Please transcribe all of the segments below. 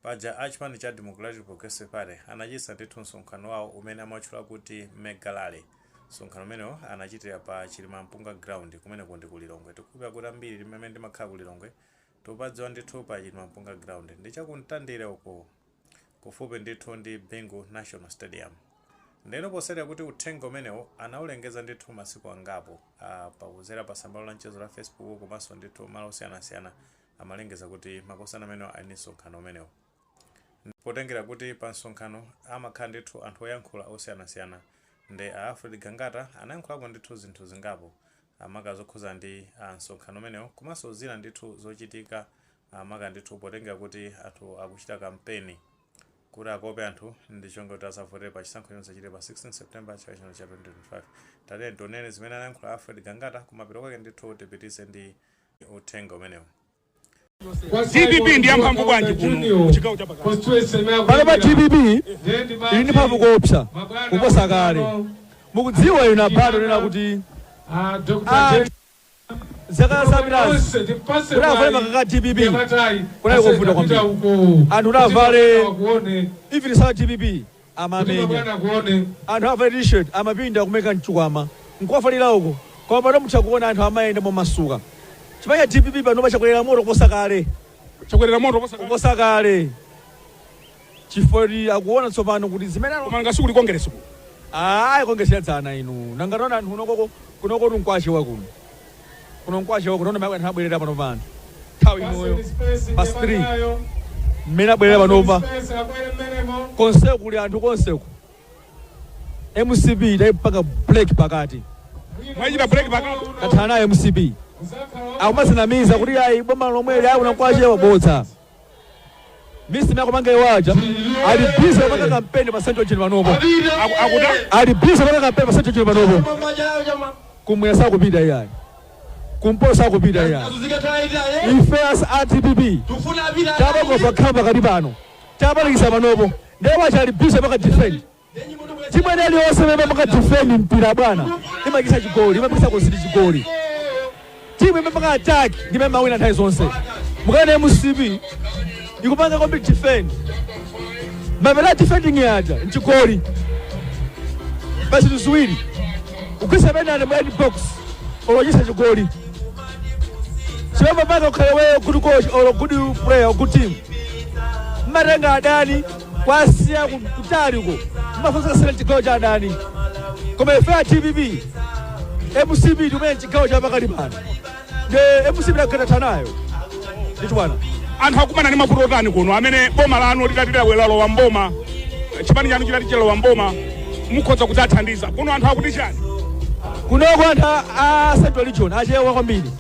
paja achipani cha Democratic Progressive Party anachisa ndithu msonkhano wawo umene amachula kuti Megalale. Msonkhano umenewo anachitira pa Chilimampunga ground kumene kundi kulilongwe. Tikupita kuti ambiri limene ndimakhala kulilongwe topadziwa ndithu pa Chilimampunga ground ndichakuntandire uko kufupi ndithu ndi Bingu National Stadium. Ndeno posera kuti uthenga umenewo anaulengeza ndithu masiku angapo pakuzera pa sambalo la mchezo la Facebook komanso ndithu malo osiyanasiyana amalengeza kuti makosana amenewo ali msonkhano umenewo. Potengera kuti pa msonkhano amakhala ndithu anthu oyankhula osiyanasiyana ndi Alfred Gangata anayankhulako ndithu zinthu zingapo amaka zokhuza ndi msonkhano umenewo komanso zina ndithu zochitika amaka ndithu potengera kuti anthu akuchita kampeni kuti akope anthu ndi chonga kuti asavotere pa chisankho chonse chili pa 16 September cha 2025. Tate ndonene zimene anayankhula Alfred Gangata kumapiro kwake ndithu tipitise ndi uthenga umenewo. TPP ndi yamphamvu bwanji kuno chigawo cha pakati. Palibe TPP ili ndi mphamvu kuopsa kuposa kale. Mukudziwa ina bado nena kuti zaka zapitazi kunavale makaka TPP kunali kuvuta kwambiri. Anthu unavale even sa TPP amamenya. Anthu avale t-shirt amapinda kumeka mchukwama nkuwafalira uko koma pano mutha kuona anthu amayenda momasuka. Chipaya TPP pano pachakwera moto kuposa kale. Chakwera moto kuposa kale. Chifukwa akuona tsopano kuti zimene koma ngasukuli kongereso. Kongesiyadzana inu. Nangatona anthu kunoko tunkwashe wakuno. Kuno nkwache wako nona makwa ntabwerera pano pano. Tawi moyo. Pas 3. Mena bwerera pano pa. Konseku kuli anthu konseku. MCB dai paka break pakati. Mwajira break pakati. Kathana MCB. Akumasinamiza kuti ayi boma lomwe ayi unankwache wabodza. Misi mako mange waja. Ali busy paka campaign pa Central Chili panopo. Akuta. Ali busy paka campaign pa Central Chili panopo. Kumwesa kupita yayi. Kumposa kupita ya ifeas RTPP tabako bakamba kadibano tabalisa banobo ndewa chali bise baka defend chimwe nali oseme baka defend mpira bwana imagisa chigoli imagisa kuzidi chigoli timu imepanga attack ndime wina nthawi zonse mukane MCB ikupanga kombi defend mabela defending yaja nchigoli basi tusuwiri ukisa bena na box olojisa chigoli. Chama bado kalewe good coach or good player or good team. Marenga adani kwasia kutari huko. Mafunza select coach adani. Kama fair TPP. MCB tumenchi coach hapa karibani. De MCB nakata nayo. Nditwana. Anthu akumana ni mapurotani kuno amene boma lanu litatira welalo wa mboma. Chipani chanu chilatichelo wa mboma. Mukhoza kudzathandiza. Kuno anthu akutishani. Kunoko anthu Central Region achewa kwambiri.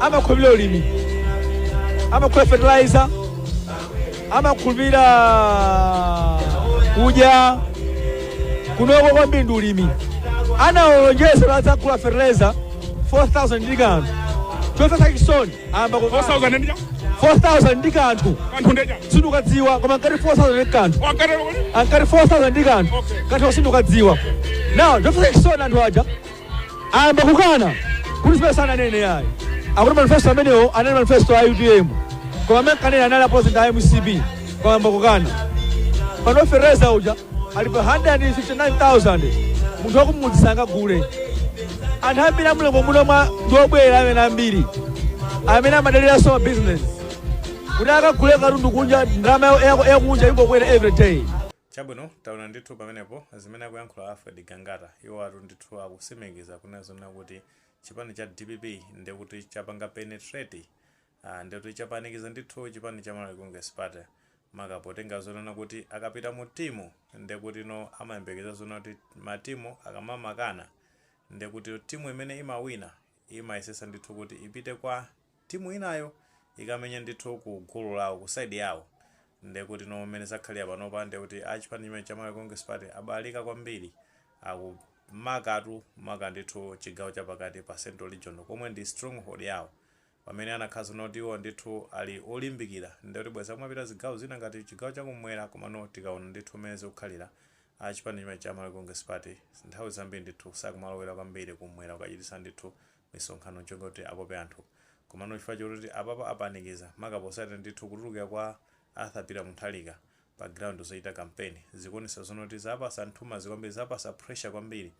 Amakhulupirira ulimi, amakhulupirira fertilizer, amakhulupirira kudya kunoko kwambiri ndi ulimi. Anaolonjeza ladzakula fertilizer 4,000 ndi kanthu. Chofesa chisoni amba 4,000 ndi kanthu. Kanthu ndeja sindukadziwa koma ngati 4,000 ndi kanthu. Ankati 4,000 ndi kanthu. Kanthu sindukadziwa. Now chofesa chisoni anthu aja amba kukana kuti sipesana nene yayi. Akuna manifesto amenewo anali manifesto ya UDM. Kwa mekane anali president ya MCB. Kwa mbakukana. Pano fereza uja alipa 159,000. Munthu wakumudzisanga gule. Anthu ambiri amulengo muno mwa ndobwera amene ambiri. Amene amadalira so business. Kuti akagule katundu kunja ndalama yakunja ingobwera every day. Chabwino taona ndithu pamenepo zimene akuyankhula Alfred Gangata iwo atu ndithu akusemekeza kunazona kuti chipani cha DPP ndekuti chapanga penetrate ndekuti chapanikiza ndithu chipani cha Malawi Congress Party makapotenga zonena kuti akapita mu timu ndekuti no amayembekeza zona kuti matimu akamamakana ndekuti timu imene imawina imayesesa ndithu kuti ipite kwa timu inayo ikamenya ndithu ku gulu lawo ku side yawo ndekuti no mmene zakhalira panopa ndekuti achipani cha Malawi Congress Party abalika kwambiri akumakatu maka ndithu chigawo chapakati pa Central Region komwe ndi stronghold yawo pamene anakhaza noti iwo ndithu ali olimbikira ndekuti bweza kumapita zigawo zina ngati chigawo chakumwera komano tikaona ndithu mmene zikukhalira achipani cha Malawi Congress Party nthawi zambiri ndithu sakumalowera kwambiri kumwera ukachitisa ndithu misonkhano chonga kuti akope anthu komano chifukwa choti apapa apanikiza makaposati ndithu kutulukira kwa Arthur Peter Mutharika pa ground zoita campaign zikuonesa zonoti zapasa nthuma zikwambiri zapasa pressure kwambiri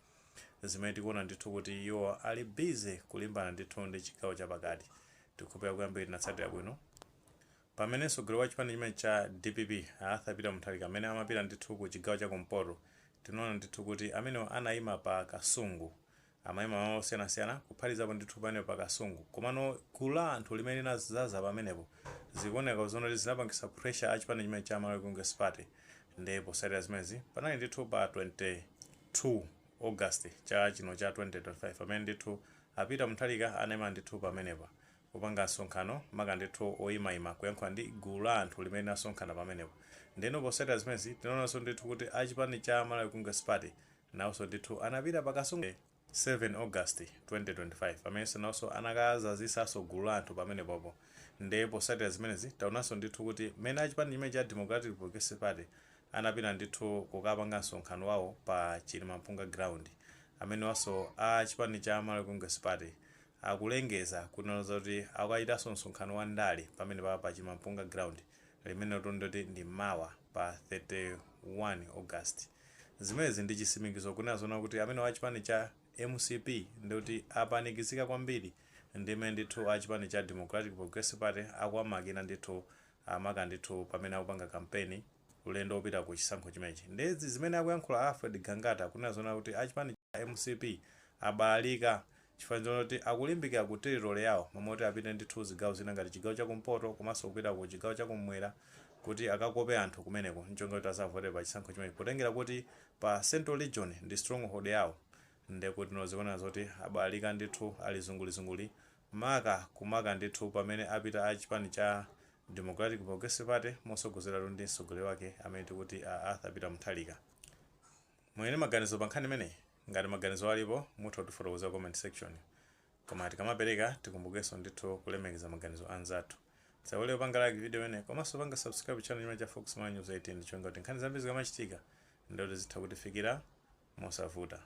zimene tikuona ndithu kuti iwo ali busy kulimbana ndithu ndi chigawo chapakati. Tikupeza kwambiri natsatira bwino pamene mtsogoleri wa chipani chimene cha DPP Arthur Peter Mutharika amene amapita ndithu ku chigawo cha kumpoto tinaona ndithu kuti amenewo anayima pa kasungu amayima malo osiyanasiyana kuphatikizapo ndithu pamene pa kasungu komano gulu la anthu limene linazaza pamenepo zikuoneka zonoti zinapangisa pressure a chipani chimene cha Malawi Congress Party. Ndipo potsatira zimezi panali ndithu pa 22 August cha chino cha 2025 pamene ndithu Peter Mutharika anayima ndithu pamenepa kupanga msonkhano maka ndithu oyimayima kuyankhula ndi gulu la anthu limene linasonkhana pamenepo. Ndeno potsatira zimezi tinaonanso ndithu kuti a chipani cha Malawi Congress Party nawonso ndithu anapita pa kasungu 7 August 2025 pamene nawonso anakazazisaso gulu la anthu pamenepopo. Ndipo potsatira zimenezi taonanso ndithu kuti mene a chipani chimene cha Democratic Progressive Party anapita ndithu kukapanga msonkhano wawo pa Chilimampunga ground amene waso a chipani cha Malawi Congress Party akulengeza kunena kuti akuitanso msonkhano wa ndale pamene pa Chilimampunga ground limene ndoti ndi mawa pa 31 August. Zimezi ndi chisimikizo kunena zona kuti amene wa chipani cha MCP ndoti apanikizika kwambiri ndimene ndithu a chipani cha Democratic Progressive Party akuamakina ndithu amaka ndithu pamene akupanga campaign ulendo opita ku chisankho chimenechi. Ndezi zimene akuyankhula Alfred Gangata kunena zona kuti a chipani cha MCP abalika chifukwa kuti akulimbikira ku territory yawo mamoti apite ndithu zigawo zina ngati chigawo cha kumpoto komanso kupita ku chigawo cha kumwera kuti akakope anthu kumeneko nchonga kuti azavote pa chisankho chimenechi potengera kuti pa Central Region ndi stronghold yawo. Ndekuti noziona zoti abalika ndithu ali zungulizunguli maka kumaka ndithu pamene apita a chipani cha Democratic Progressive Party mosogozera ndi mtsogoleri wake amene tikuti Arthur Peter Mutharika. Mwene maganizo pa nkhani imeneyi ngati maganizo alipo mutha kutifotokoza comment section. Koma tikamapereka tikumbukenso ndithu kulemekeza maganizo anzathu. Tsawole upanga like video ene komanso panga subscribe channel chimene cha Fox News 18 ndichonga kuti nkhani zambiri zikamachitika ndoti zitha kutifikira mosavuta.